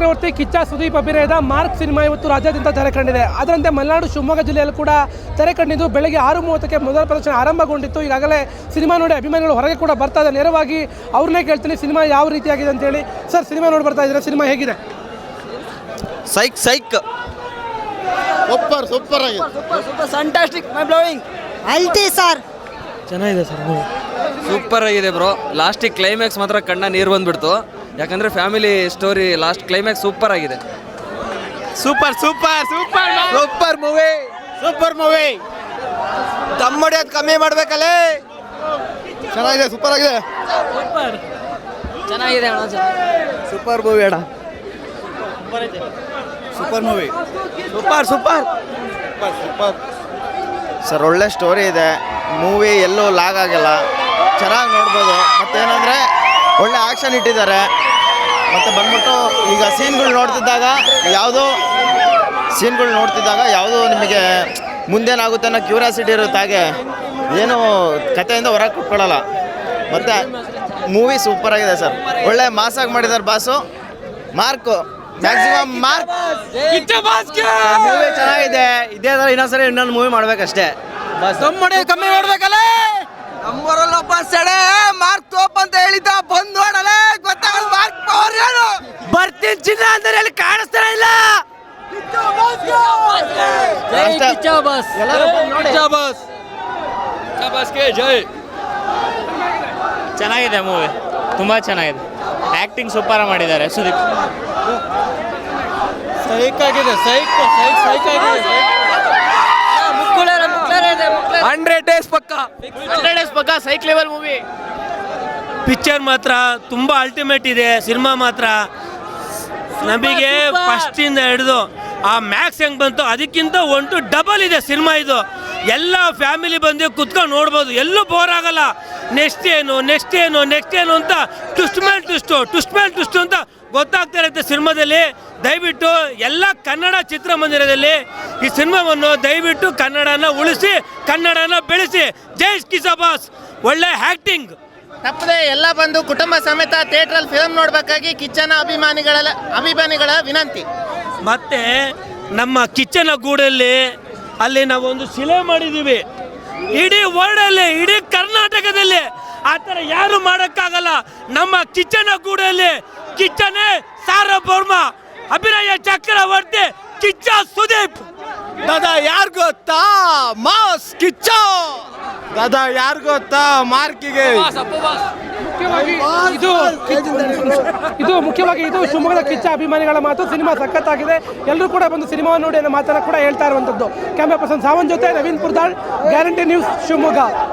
ಚಕ್ರವರ್ತಿ ಕಿಚ್ಚ ಸುದೀಪ್ ಅಭಿನಯದ mark cinema ಇವತ್ತು ರಾಜ್ಯಾದ್ಯಂತ ತೆರೆ ಕಂಡಿದೆ. ಅದರಂತೆ ಮಲೆನಾಡು ಶಿವಮೊಗ್ಗ ಜಿಲ್ಲೆಯಲ್ಲೂ ಕೂಡ ತೆರೆ ಕಂಡಿದ್ದು ಬೆಳಗ್ಗೆ 6:30ಕ್ಕೆ ಮೊದಲ ಪ್ರದರ್ಶನ ಆರಂಭಗೊಂಡಿತ್ತು. ಈಗಾಗಲೇ ಸಿನಿಮಾ ನೋಡಿ ಅಭಿಮಾನಿಗಳು ಹೊರಗೆ ಕೂಡ ಬರ್ತಾ ಇದ್ದಾರೆ. ನೇರವಾಗಿ ಅವ್ರನ್ನೇ ಕೇಳ್ತೀನಿ ಸಿನಿಮಾ ಯಾವ ರೀತಿಯಾಗಿದೆ ಅಂತ ಹೇಳಿ. ಸರ್, ಸಿನಿಮಾ ನೋಡಿ ಬರ್ತಾ ಇದ್ದೀರಾ, ಸಿನಿಮಾ ಹೇಗಿದೆ? ಸೈಕ್ ಸೂಪರ್ ಆಗಿದೆ. ಸೂಪರ್ ಫ್ಯಾಂಟಾಸ್ಟಿಕ್ ಮೈ ಬ್ಲೋವಿಂಗ್ ಅಲ್ಟಿ ಸರ್. ಚೆನ್ನಾಗಿದೆ ಸರ್, ಸೂಪರ್ ಆಗಿದೆ ಬ್ರೋ. ಲಾಸ್ಟಿಗೆ ಕ್ಲೈಮ್ಯಾಕ್ಸ್ ಮಾತ್ರ ಕಣ್ಣ ನೀರು ಬಂದ್ಬಿಡ್ತು. ಯಾಕಂದ್ರೆ family story last climax super ಆಗಿದೆ. Super movie. ದಮ್ ಹೊಡಿಯೋದು ಕಮ್ಮಿ ಮಾಡ್ಬೇಕಲ್ಲೇ. ಚೆನ್ನಾಗಿದೆ, ಸೂಪರ್ ಆಗಿದೆ. ಚೆನ್ನಾಗಿದೆ ಅಣ್ಣ. ಸೂಪರ್ ಮೂವಿ ಅಣ್ಣ. Super movie. ಸೂಪರ್ ಸರ್, ಒಳ್ಳೆ ಸ್ಟೋರಿ ಇದೆ. ಮೂವಿ ಎಲ್ಲೂ ಲಾಗ್ ಆಗಲ್ಲ, ಚೆನ್ನಾಗಿ ನೋಡ್ಬೋದು. ಮತ್ತೇನಂದರೆ ಒಳ್ಳೆ ಆ್ಯಕ್ಷನ್ ಇಟ್ಟಿದ್ದಾರೆ. ಮತ್ತು ಬಂದ್ಬಿಟ್ಟು ಈಗ ಸೀನ್ಗಳು ನೋಡ್ತಿದ್ದಾಗ ಯಾವುದೋ ನಿಮಗೆ ಮುಂದೇನಾಗುತ್ತೆ ಅನ್ನೋ ಕ್ಯೂರಿಯಾಸಿಟಿ ಇರುತ್ತೆ. ಹಾಗೆ ಏನು ಕಥೆಯಿಂದ ಹೊರಗೆ ಕೊಟ್ಕೊಳ್ಳಲ್ಲ. ಮತ್ತು ಮೂವಿ ಸೂಪರ್ ಆಗಿದೆ ಸರ್. ಒಳ್ಳೆ ಮಾಸಾಗಿ ಮಾಡಿದ್ದಾರೆ ಬಾಸು. Maximum mark. ಮೂವಿ ಚೆನ್ನಾಗಿದೆ. ಇದೇ ಥರ ಇನ್ನೊಂದ್ಸರಿ ಇನ್ನೊಂದು ಮೂವಿ ಮಾಡ್ಬೇಕಷ್ಟೇ. ಕಮ್ಮಿ ಮಾಡ್ಬೇಕಲ್ಲ. ನಮ್ಮೂರಲ್ಲಿ ಒಬ್ಬ ಸೆಡೆ ಮಾರ್ಕ್ ತೋಪ್ ಅಂತ ಹೇಳಿದ್ದ, ಬಂದ್ ನೋಡಲೆ ಗೊತ್ತಾಗಲ್ಲ ಮಾರ್ಕ್ ಪವರ್ ಏನು. ಬರ್ತೀನಿ ಚಿನ್ನ ಅಂದ್ರೆ ಅಲ್ಲಿ ಕಾಣಿಸ್ತಾರ ಇಲ್ಲ. ಚೆನ್ನಾಗಿದೆ ಮೂವಿ, ತುಂಬ ಚೆನ್ನಾಗಿದೆ. ಆ್ಯಕ್ಟಿಂಗ್ ಸೂಪರ್ ಮಾಡಿದ್ದಾರೆ ಸುದೀಪ್. ಸೈಕ್ ಆಗಿದೆ. 100 days ಪಕ್ಕ ಸೈಕ್ ಲೆವೆಲ್ ಮೂವಿ. ಪಿಕ್ಚರ್ ಮಾತ್ರ ತುಂಬ ಅಲ್ಟಿಮೇಟ್ ಇದೆ. ಸಿನಿಮಾ ಮಾತ್ರ ನಮಗೆ ಫಸ್ಟಿಂದ ಹಿಡಿದು ಆ ಮ್ಯಾಕ್ಸ್ ಹೆಂಗೆ ಬಂತು ಅದಕ್ಕಿಂತ 1 ಡಬಲ್ ಇದೆ ಸಿನಿಮಾ. ಇದು ಎಲ್ಲ ಫ್ಯಾಮಿಲಿ ಬಂದು ಕುತ್ಕೊಂಡು ನೋಡ್ಬೋದು, ಎಲ್ಲೂ ಬೋರ್ ಆಗಲ್ಲ. ನೆಕ್ಸ್ಟ್ ಏನು ಅಂತ ಟ್ವಿಸ್ಟ್ ಮೇಲೆ ಟ್ವಿಸ್ಟು ಅಂತ ಗೊತ್ತಾಗ್ತಾ ಇರುತ್ತೆ ಸಿನಿಮಾದಲ್ಲಿ. ದಯವಿಟ್ಟು ಎಲ್ಲ ಕನ್ನಡ ಚಿತ್ರಮಂದಿರದಲ್ಲಿ ಈ ಸಿನಿಮಾವನ್ನು ದಯವಿಟ್ಟು ಕನ್ನಡನ ಉಳಿಸಿ, ಕನ್ನಡನ ಬೆಳೆಸಿ. ಜೈ ಕಿಸಬಾಸ್. ಒಳ್ಳೆ ಆ್ಯಕ್ಟಿಂಗ್. ತಪ್ಪದೆ ಎಲ್ಲ ಬಂದು ಕುಟುಂಬ ಸಮೇತ ಥಿಯೇಟ್ರಲ್ಲಿ ಫಿಲ್ಮ್ ನೋಡಬೇಕಾಗಿ ಕಿಚ್ಚನ ಅಭಿಮಾನಿಗಳ ವಿನಂತಿ. ಮತ್ತು ನಮ್ಮ ಕಿಚ್ಚನ ಗೂಡಲ್ಲಿ ಅಲ್ಲಿ ನಾವೊಂದು ಶಿಲೆ ಮಾಡಿದ್ದೀವಿ. ಇಡೀ ವರ್ಲ್ಡಲ್ಲಿ, ಇಡೀ ಕರ್ನಾಟಕದಲ್ಲಿ ಆ ಥರ ಯಾರು ಮಾಡೋಕ್ಕಾಗಲ್ಲ. ನಮ್ಮ ಕಿಚ್ಚನ ಗೂಡಲ್ಲಿ ಕಿಚ್ಚನೇ ಸಾರ್ವಭೌಮ, ಅಭಿನಯ ಚಕ್ರವರ್ತಿ ಕಿಚ್ಚ ಸುದೀಪ್. ದಾದಾ ಯಾರು ಗೊತ್ತಾ? ಮಾಸ್ ಕಿಚ್ಚ. ದಾದಾ ಯಾರು ಗೊತ್ತಾ? ಮಾರ್ಕಿಗೆ. ಮುಖ್ಯವಾಗಿ ಇದು ಶಿವಮೊಗ್ಗದ ಕಿಚ್ಚ ಅಭಿಮಾನಿಗಳ ಮಾತು. ಸಿನಿಮಾ ಸಖತ್ತಾಗಿದೆ. ಎಲ್ಲರೂ ಕೂಡ ಬಂದು ಸಿನಿಮಾವನ್ನು ನೋಡಿ ಅನ್ನೋ ಮಾತನ್ನು ಕೂಡ ಹೇಳ್ತಾ ಇರುವಂಥದ್ದು. ಕ್ಯಾಮ್ರಾ ಪರ್ಸನ್ ಸಾವನ್ ಜೊತೆ ನವೀನ್ ಪುರ್ದಾಳ್, ಗ್ಯಾರಂಟಿ ನ್ಯೂಸ್, ಶಿವಮೊಗ್ಗ.